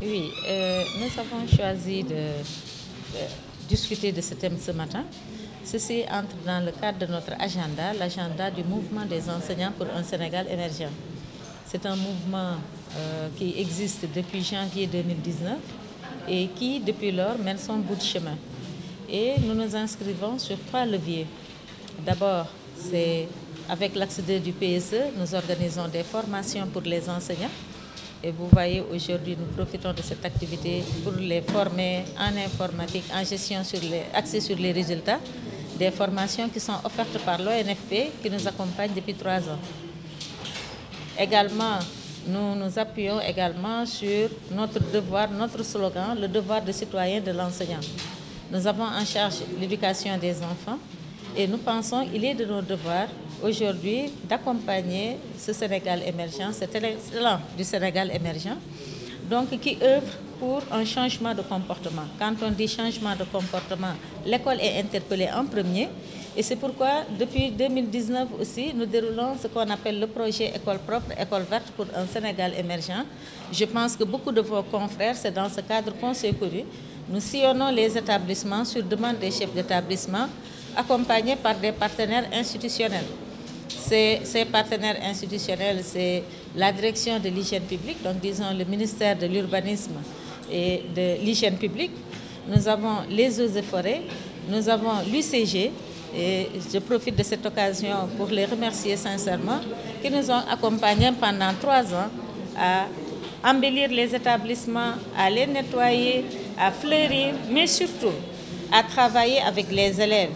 Oui, nous avons choisi de discuter de ce thème ce matin. Ceci entre dans le cadre de notre agenda, l'agenda du mouvement des enseignants pour un Sénégal émergent. C'est un mouvement qui existe depuis janvier 2019 et qui, depuis lors, mène son bout de chemin. Et nous nous inscrivons sur 3 leviers. D'abord, c'est avec l'axe 2 du PSE, nous organisons des formations pour les enseignants. Et vous voyez, aujourd'hui, nous profitons de cette activité pour les former en informatique, en gestion axée sur les résultats. Des formations qui sont offertes par l'ONFP qui nous accompagne depuis 3 ans. Également, nous nous appuyons également sur notre devoir, notre slogan, le devoir de citoyen de l'enseignant. Nous avons en charge l'éducation des enfants et nous pensons qu'il est de nos devoirs aujourd'hui d'accompagner ce Sénégal émergent, cet élan du Sénégal émergent, donc qui œuvre pour un changement de comportement. Quand on dit changement de comportement, l'école est interpellée en premier et c'est pourquoi depuis 2019 aussi, nous déroulons ce qu'on appelle le projet École propre, École verte pour un Sénégal émergent. Je pense que beaucoup de vos confrères, c'est dans ce cadre qu'on s'est connu. Nous sillonnons les établissements sur demande des chefs d'établissement, accompagnés par des partenaires institutionnels. Ces partenaires institutionnels, c'est la direction de l'hygiène publique, donc disons le ministère de l'urbanisme et de l'hygiène publique. Nous avons les eaux et forêts, nous avons l'UCG, et je profite de cette occasion pour les remercier sincèrement, qui nous ont accompagnés pendant 3 ans à embellir les établissements, à les nettoyer, à fleurir, mais surtout à travailler avec les élèves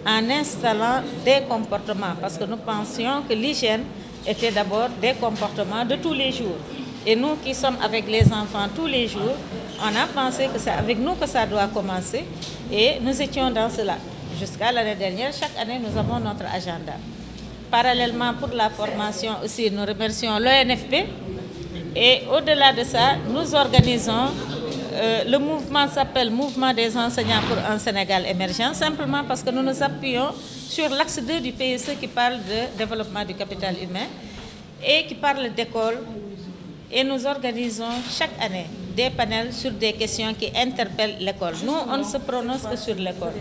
en installant des comportements, parce que nous pensions que l'hygiène était d'abord des comportements de tous les jours. Et nous qui sommes avec les enfants tous les jours, on a pensé que c'est avec nous que ça doit commencer et nous étions dans cela. Jusqu'à l'année dernière, chaque année, nous avons notre agenda. Parallèlement, pour la formation aussi, nous remercions l'ONFP et au-delà de ça, nous organisons le mouvement s'appelle Mouvement des enseignants pour un Sénégal émergent, simplement parce que nous nous appuyons sur l'axe 2 du PSE qui parle de développement du capital humain et qui parle d'école. Et nous organisons chaque année des panels sur des questions qui interpellent l'école. Nous, on ne se prononce que sur l'école.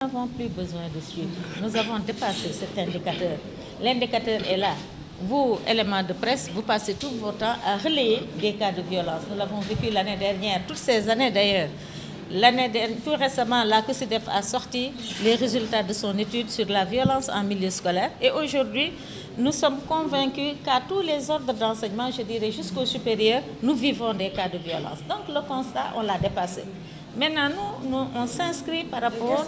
Nous n'avons plus besoin de suivre. Nous avons dépassé cet indicateur. L'indicateur est là. Vous, éléments de presse, vous passez tout votre temps à relayer des cas de violence. Nous l'avons vécu l'année dernière, toutes ces années d'ailleurs. Tout récemment, la COSYDEF a sorti les résultats de son étude sur la violence en milieu scolaire. Et aujourd'hui, nous sommes convaincus qu'à tous les ordres d'enseignement, je dirais jusqu'au supérieur, nous vivons des cas de violence. Donc le constat, on l'a dépassé. Maintenant, nous on s'inscrit par rapport...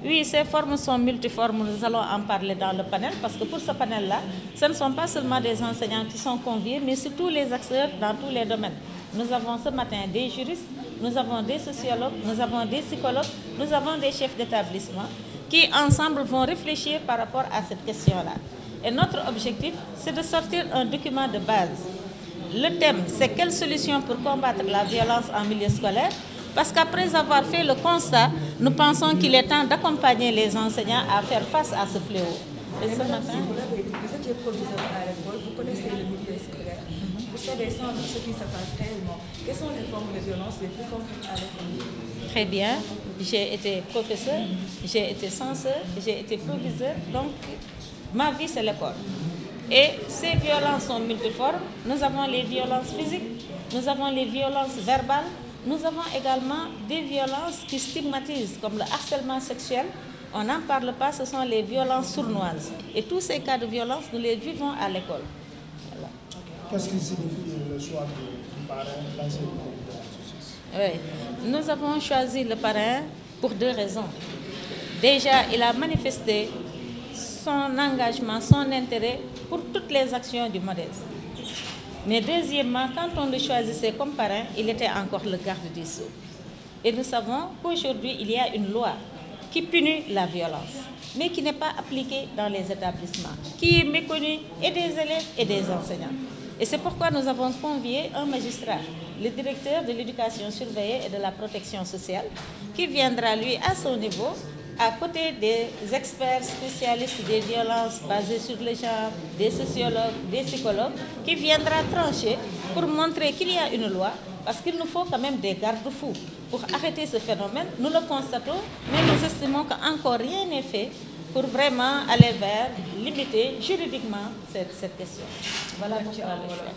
Oui, ces formes sont multiformes, nous allons en parler dans le panel, parce que pour ce panel-là, ce ne sont pas seulement des enseignants qui sont conviés, mais c'est tous les acteurs dans tous les domaines. Nous avons ce matin des juristes, nous avons des sociologues, nous avons des psychologues, nous avons des chefs d'établissement qui, ensemble, vont réfléchir par rapport à cette question-là. Et notre objectif, c'est de sortir un document de base. Le thème, c'est quelle solution pour combattre la violence en milieu scolaire? Parce qu'après avoir fait le constat, nous pensons qu'il est temps d'accompagner les enseignants à faire face à ce fléau. Et ce matin, vous étiez proviseur à l'école, vous connaissez le milieu scolaire, vous savez sans doute ce qui se passe réellement. Quelles sont les formes de violence les plus concrètes à l'école? Très bien, j'ai été professeur, j'ai été censeur, j'ai été proviseur, donc ma vie c'est l'école. Et ces violences sont multiformes. Nous avons les violences physiques, nous avons les violences verbales, nous avons également des violences qui stigmatisent, comme le harcèlement sexuel. On n'en parle pas, ce sont les violences sournoises. Et tous ces cas de violence, nous les vivons à l'école. Voilà. Qu'est-ce qui signifie le choix du parrain, l'ancien comité de la justice? Oui, nous avons choisi le parrain pour 2 raisons. Déjà, il a manifesté son engagement, son intérêt pour toutes les actions du MODES. Mais deuxièmement, quand on le choisissait comme parrain, il était encore le garde des Sceaux. Et nous savons qu'aujourd'hui, il y a une loi qui punit la violence, mais qui n'est pas appliquée dans les établissements, qui est méconnue et des élèves et des enseignants. Et c'est pourquoi nous avons convié un magistrat, le directeur de l'éducation surveillée et de la protection sociale, qui viendra, lui, à son niveau, à côté des experts spécialistes des violences basées sur le genre, des sociologues, des psychologues, qui viendra trancher pour montrer qu'il y a une loi, parce qu'il nous faut quand même des garde-fous pour arrêter ce phénomène. Nous le constatons, mais nous estimons qu'encore rien n'est fait pour vraiment aller vers limiter juridiquement cette question. Voilà pourquoi le choix.